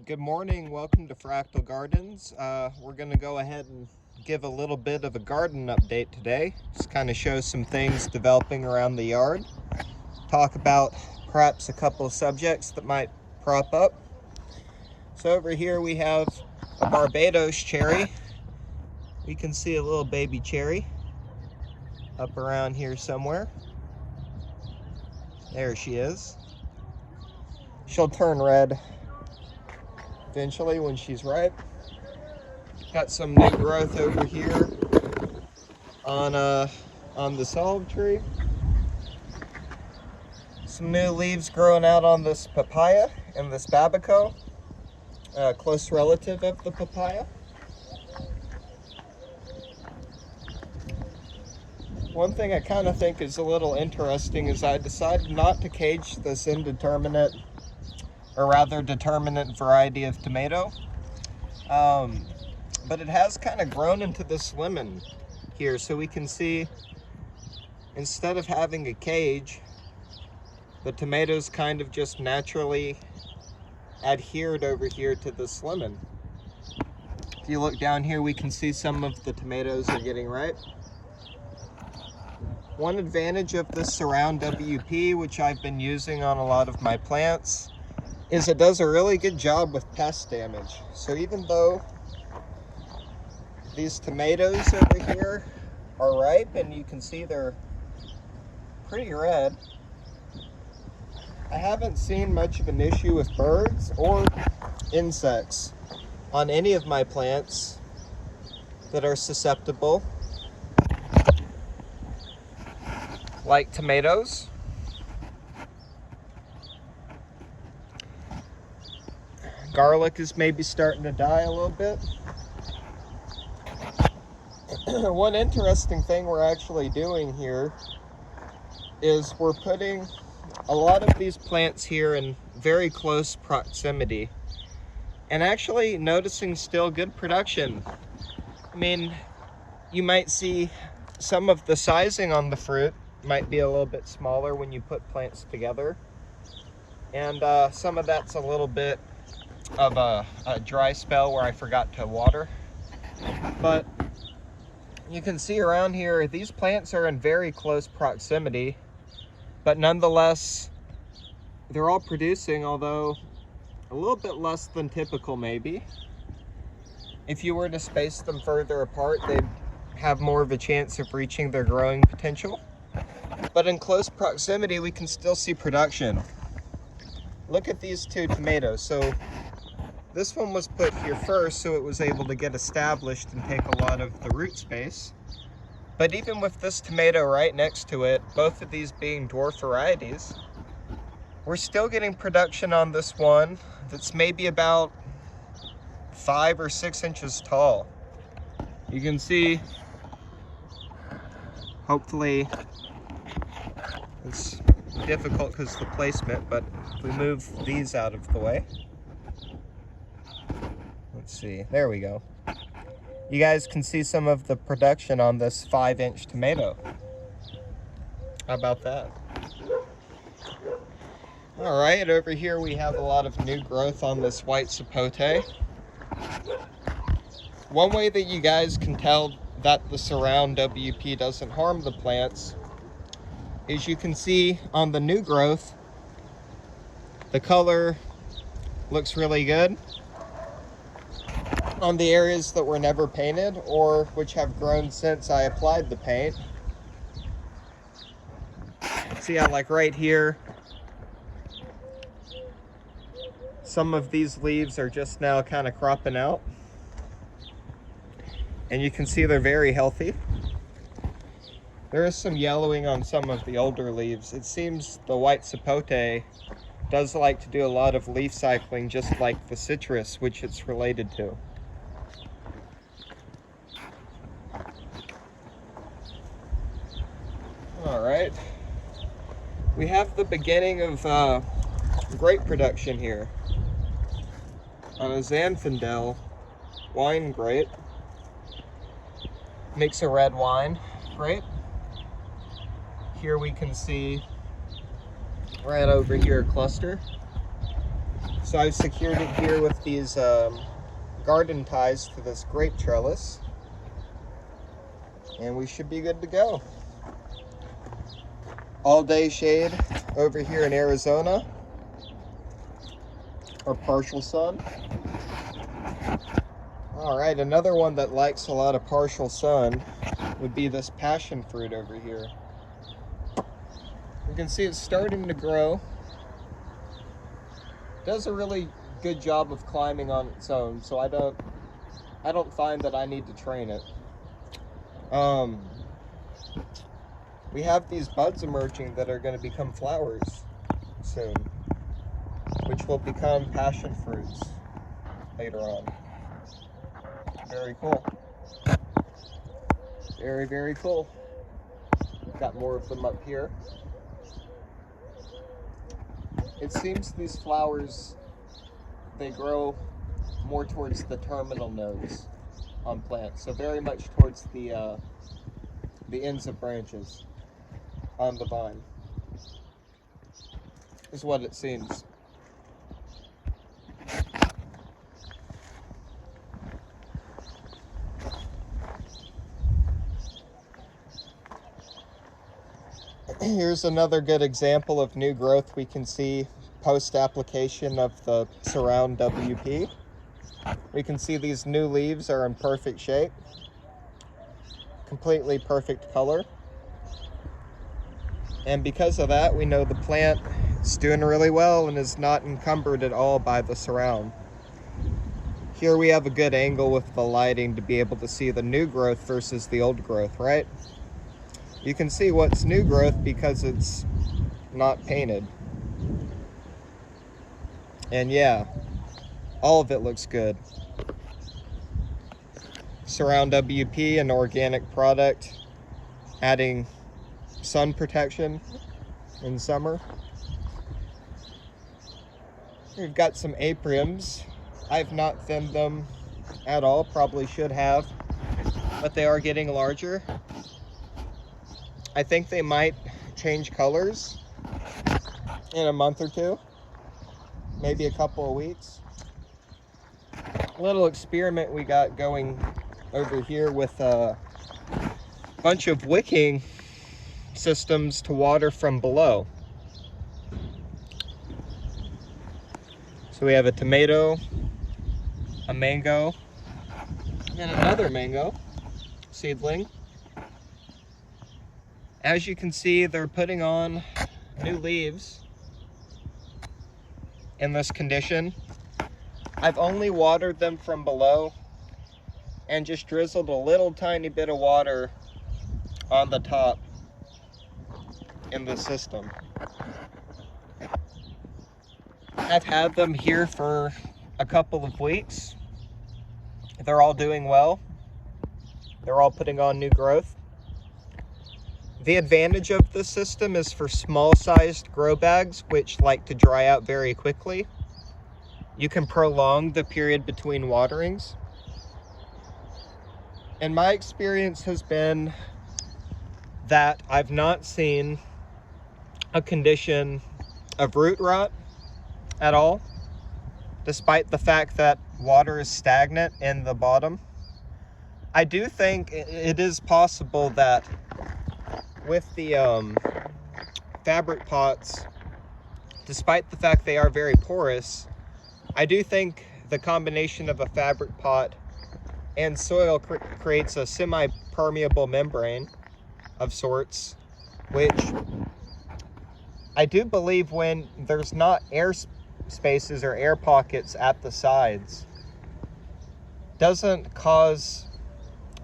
Good morning, welcome to Fractal Gardens. We're going to go ahead and give a little bit of a garden update today. Just kind of show some things developing around the yard. Talk about perhaps a couple of subjects that might crop up. So over here we have a Barbados cherry. We can see a little baby cherry up around here somewhere. There she is. She'll turn red eventually when she's ripe. Got some new growth over here on this olive tree. Some new leaves growing out on this papaya and this babaco, a close relative of the papaya. One thing I kind of think is a little interesting is I decided not to cage this indeterminate, or rather determinate variety of tomato. But it has kind of grown into this lemon here, so we can see instead of having a cage, the tomatoes kind of just naturally adhered over here to this lemon. If you look down here, we can see some of the tomatoes are getting ripe. One advantage of this Surround WP, which I've been using on a lot of my plants, is it does a really good job with pest damage. So even though these tomatoes over here are ripe and you can see they're pretty red, I haven't seen much of an issue with birds or insects on any of my plants that are susceptible, like tomatoes. Garlic is maybe starting to die a little bit. One interesting thing we're actually doing here is we're putting a lot of these plants here in very close proximity and actually noticing still good production. I mean, you might see some of the sizing on the fruit might be a little bit smaller when you put plants together, and some of that's a little bit of a dry spell where I forgot to water. But you can see around here, these plants are in very close proximity, but nonetheless, they're all producing, although a little bit less than typical maybe. If you were to space them further apart, they'd have more of a chance of reaching their growing potential. But in close proximity, we can still see production. Look at these two tomatoes. So this one was put here first, so it was able to get established and take a lot of the root space. But even with this tomato right next to it, both of these being dwarf varieties, we're still getting production on this one that's maybe about 5 or 6 inches tall. You can see, hopefully, it's difficult because of the placement, but if we move these out of the way, let's see, there we go. You guys can see some of the production on this 5-inch tomato. How about that? All right, over here we have a lot of new growth on this white sapote. One way that you guys can tell that the Surround WP doesn't harm the plants is you can see on the new growth, the color looks really good. On the areas that were never painted or which have grown since I applied the paint, see how like right here, some of these leaves are just now kind of cropping out. And you can see they're very healthy. There is some yellowing on some of the older leaves. It seems the white sapote does like to do a lot of leaf cycling, just like the citrus, which it's related to. All right. We have the beginning of grape production here on a Zinfandel wine grape. Makes a red wine grape. Here we can see right over here a cluster. So I've secured it here with these garden ties to this grape trellis, and we should be good to go. All day shade over here in Arizona, or partial sun. All right, another one that likes a lot of partial sun would be this passion fruit over here. You can see it's starting to grow. Does a really good job of climbing on its own, so I don't find that I need to train it. We have these buds emerging that are going to become flowers soon, which will become passion fruits later on. Very cool. Very, very cool. Got more of them up here. It seems these flowers, they grow more towards the terminal nodes on plants, so very much towards the ends of branches on the vine, is what it seems. Here's another good example of new growth we can see post-application of the Surround WP. We can see these new leaves are in perfect shape, completely perfect color. And because of that, we know the plant is doing really well and is not encumbered at all by the Surround. Here we have a good angle with the lighting to be able to see the new growth versus the old growth, right? You can see what's new growth because it's not painted. And yeah, all of it looks good. Surround WP, an organic product, adding sun protection in summer. We've got some apriums. I've not thinned them at all, probably should have, but they are getting larger. I think they might change colors in a month or two, maybe a couple of weeks. Little experiment we got going over here with a bunch of wicking systems to water from below. So we have a tomato, a mango, and another mango seedling. As you can see, they're putting on new leaves in this condition. I've only watered them from below and just drizzled a little tiny bit of water on the top in the system. I've had them here for a couple of weeks. They're all doing well. They're all putting on new growth. The advantage of this system is for small-sized grow bags, which like to dry out very quickly. You can prolong the period between waterings. And my experience has been that I've not seen a condition of root rot at all, despite the fact that water is stagnant in the bottom. I do think it is possible that with the fabric pots, despite the fact they are very porous, I do think the combination of a fabric pot and soil creates a semi-permeable membrane of sorts, which I do believe when there's not air spaces or air pockets at the sides, doesn't cause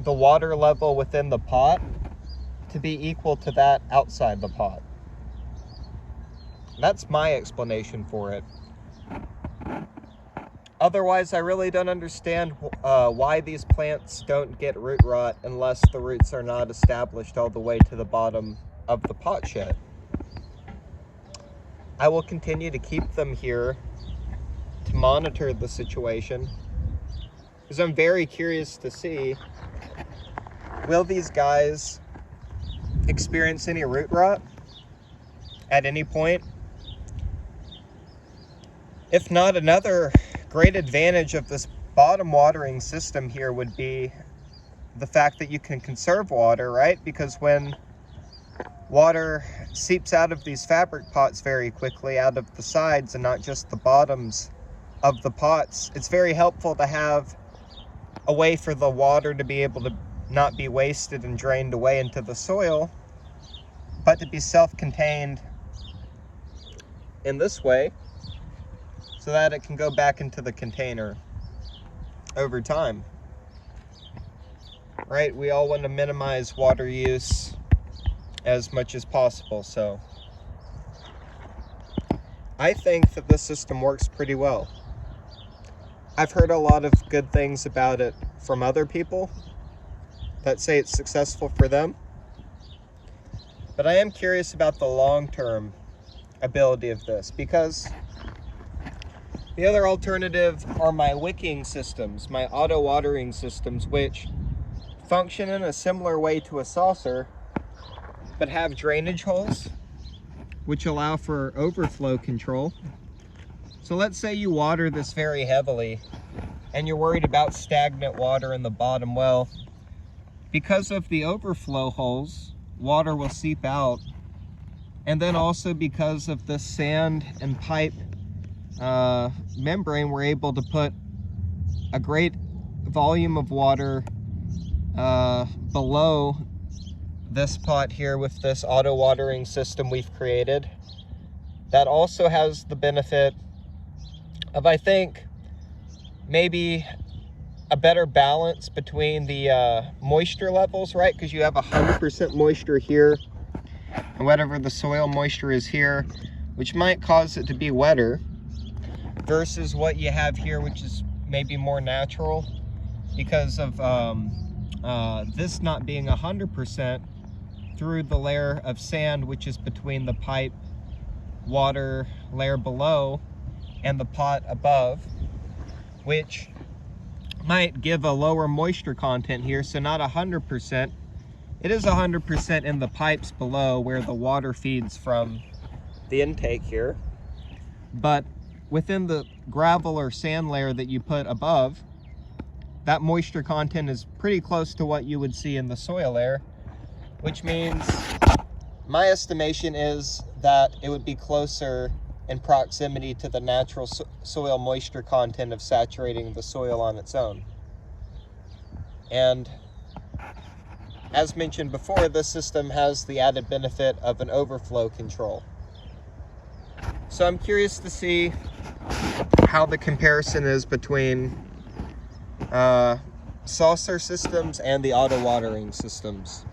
the water level within the pot to be equal to that outside the pot. That's my explanation for it. Otherwise, I really don't understand why these plants don't get root rot unless the roots are not established all the way to the bottom of the pot shed. I will continue to keep them here to monitor the situation, because I'm very curious to see, will these guys experience any root rot at any point? If not, another great advantage of this bottom watering system here would be the fact that you can conserve water, right? Because when water seeps out of these fabric pots very quickly, out of the sides and not just the bottoms of the pots, it's very helpful to have a way for the water to be able to not be wasted and drained away into the soil, but to be self-contained in this way so that it can go back into the container over time. Right? We all want to minimize water use as much as possible, so I think that this system works pretty well. I've heard a lot of good things about it from other people that say it's successful for them, but I am curious about the long-term ability of this, because the other alternative are my wicking systems, my auto watering systems, which function in a similar way to a saucer, but have drainage holes, which allow for overflow control. So let's say you water this very heavily and you're worried about stagnant water in the bottom well. Because of the overflow holes, water will seep out. And then also because of the sand and pipe membrane, we're able to put a great volume of water below this pot here with this auto watering system we've created. That also has the benefit of, I think, maybe a better balance between the moisture levels, right? Because you have 100% moisture here and whatever the soil moisture is here, which might cause it to be wetter, versus what you have here, which is maybe more natural because of this not being 100% through the layer of sand, which is between the pipe water layer below and the pot above, which might give a lower moisture content here. So not 100%. It is 100% in the pipes below where the water feeds from the intake here. But within the gravel or sand layer that you put above, that moisture content is pretty close to what you would see in the soil layer, which means my estimation is that it would be closer in proximity to the natural soil moisture content of saturating the soil on its own. And as mentioned before, this system has the added benefit of an overflow control. So I'm curious to see how the comparison is between saucer systems and the auto watering systems.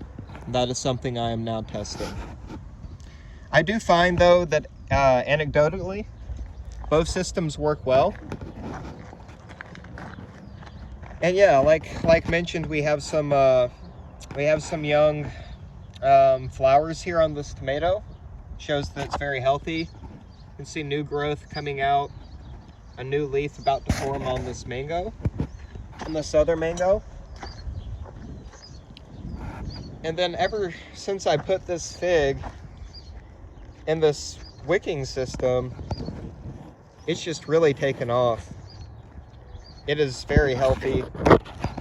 That is something I am now testing. I do find though that anecdotally, both systems work well. And yeah, like mentioned, we have some young flowers here on this tomato. Shows that it's very healthy. You can see new growth coming out, a new leaf about to form on this mango, and this other mango. And then ever since I put this fig in this wicking system, it's just really taken off. It is very healthy,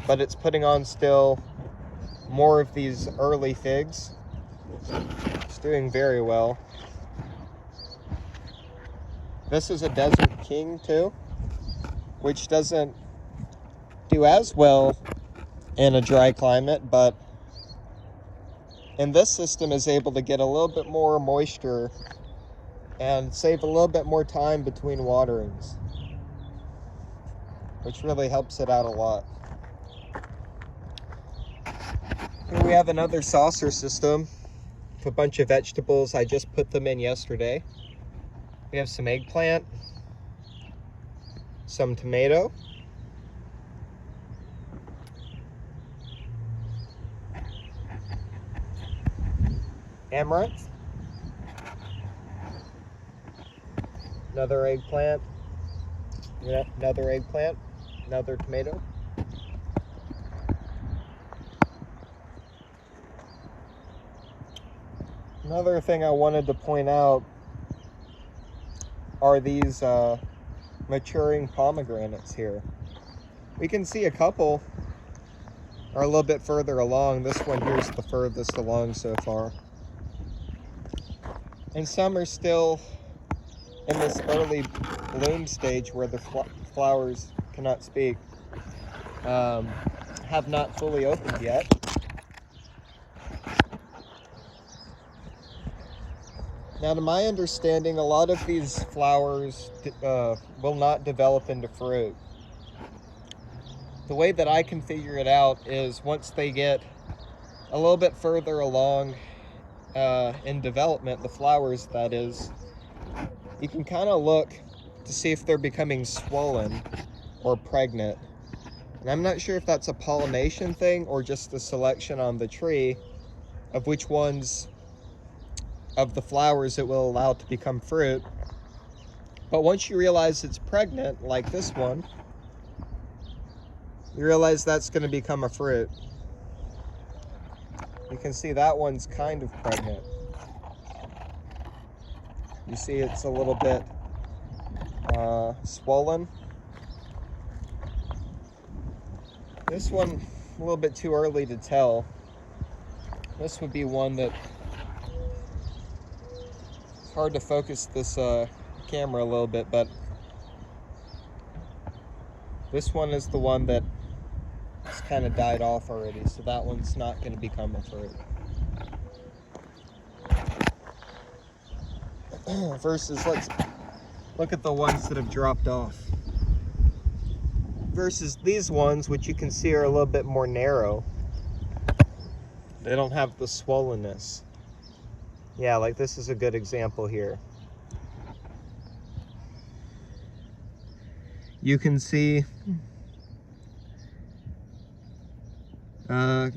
but it's putting on still more of these early figs. It's doing very well. This is a Desert King too, which doesn't do as well in a dry climate, but in this system is able to get a little bit more moisture and save a little bit more time between waterings, which really helps it out a lot. Here we have another saucer system with a bunch of vegetables. I just put them in yesterday. We have some eggplant, some tomato, amaranth, another eggplant, another eggplant, another tomato. Another thing I wanted to point out are these maturing pomegranates here. We can see a couple are a little bit further along. This one here's the furthest along so far. And some are still in this early bloom stage where the flowers cannot speak, have not fully opened yet. Now, to my understanding, a lot of these flowers will not develop into fruit. The way that I can figure it out is once they get a little bit further along in development, the flowers that is, you can kind of look to see if they're becoming swollen or pregnant. And I'm not sure if that's a pollination thing or just a selection on the tree of which ones of the flowers it will allow to become fruit. But once you realize it's pregnant, like this one, you realize that's going to become a fruit. You can see that one's kind of pregnant. You see it's a little bit swollen. This one, a little bit too early to tell. This would be one that it's hard to focus this camera a little bit, but this one is the one that has kind of died off already, so that one's not going to become a fruit. Versus, let's look at the ones that have dropped off. Versus these ones, which you can see are a little bit more narrow. They don't have the swollenness. Yeah, like this is a good example here. You can see kind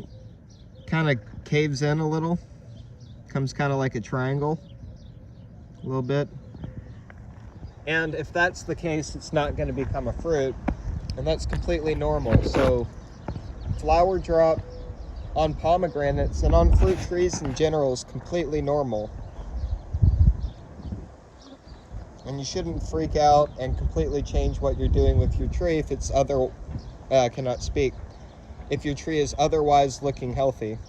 of caves in a little. Comes kind of like a triangle. A little bit. And if that's the case, it's not going to become a fruit. And that's completely normal. So flower drop on pomegranates and on fruit trees in general is completely normal. And you shouldn't freak out and completely change what you're doing with your tree if it's cannot speak. If your tree is otherwise looking healthy.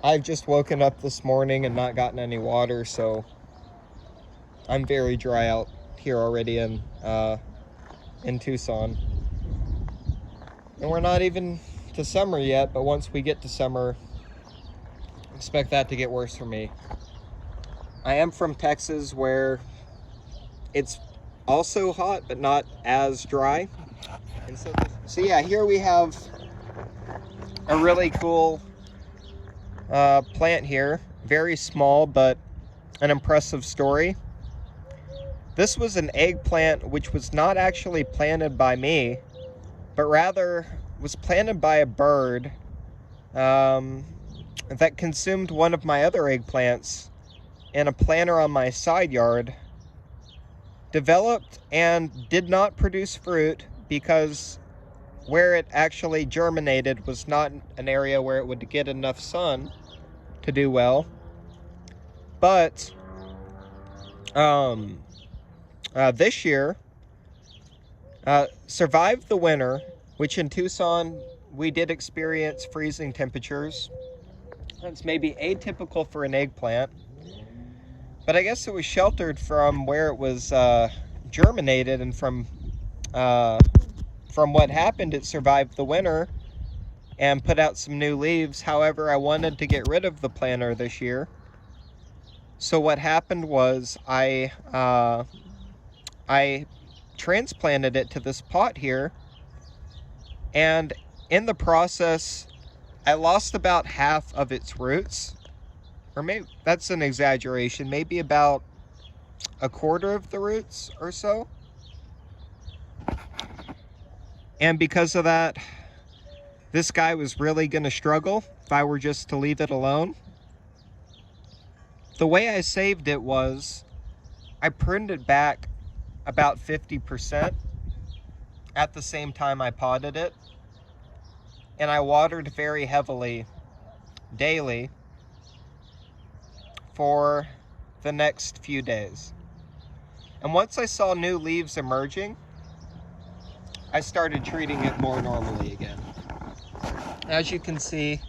I've just woken up this morning and not gotten any water, so I'm very dry out here already in Tucson. And we're not even to summer yet, but once we get to summer, expect that to get worse for me. I am from Texas, where it's also hot, but not as dry. And so yeah, here we have a really cool plant here. Very small, but an impressive story. This was an eggplant which was not actually planted by me, but rather was planted by a bird that consumed one of my other eggplants in a planter on my side yard. Developed and did not produce fruit because where it actually germinated was not an area where it would get enough sun to do well. But this year survived the winter, which in Tucson we did experience freezing temperatures. That's maybe atypical for an eggplant, but I guess it was sheltered from where it was germinated, and from what happened, it survived the winter and put out some new leaves. However, I wanted to get rid of the planter this year. So what happened was I transplanted it to this pot here, and in the process, I lost about half of its roots. Or maybe that's an exaggeration, maybe about a quarter of the roots or so. And because of that, this guy was really going to struggle if I were just to leave it alone. The way I saved it was I pruned it back about 50% at the same time I potted it. And I watered very heavily daily. for the next few days. And once I saw new leaves emerging, I started treating it more normally again. As you can see,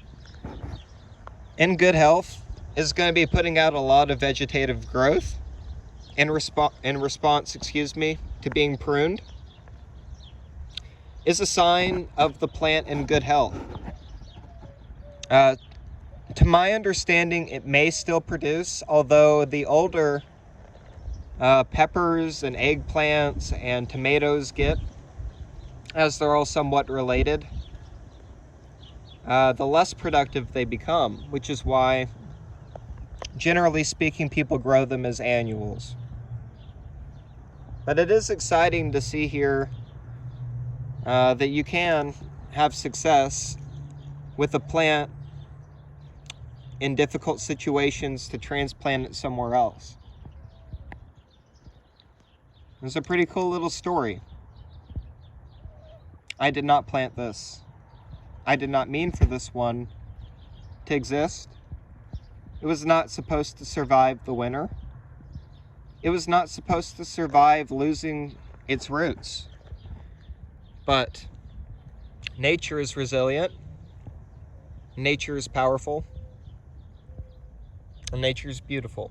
in good health, is going to be putting out a lot of vegetative growth in response, to being pruned, is a sign of the plant in good health. To my understanding, it may still produce, although the older peppers and eggplants and tomatoes get, as they're all somewhat related, the less productive they become, which is why, generally speaking, people grow them as annuals. But it is exciting to see here that you can have success with a plant in difficult situations to transplant it somewhere else. It's a pretty cool little story. I did not plant this. I did not mean for this one to exist. It was not supposed to survive the winter. It was not supposed to survive losing its roots. But nature is resilient. Nature is powerful. And nature is beautiful.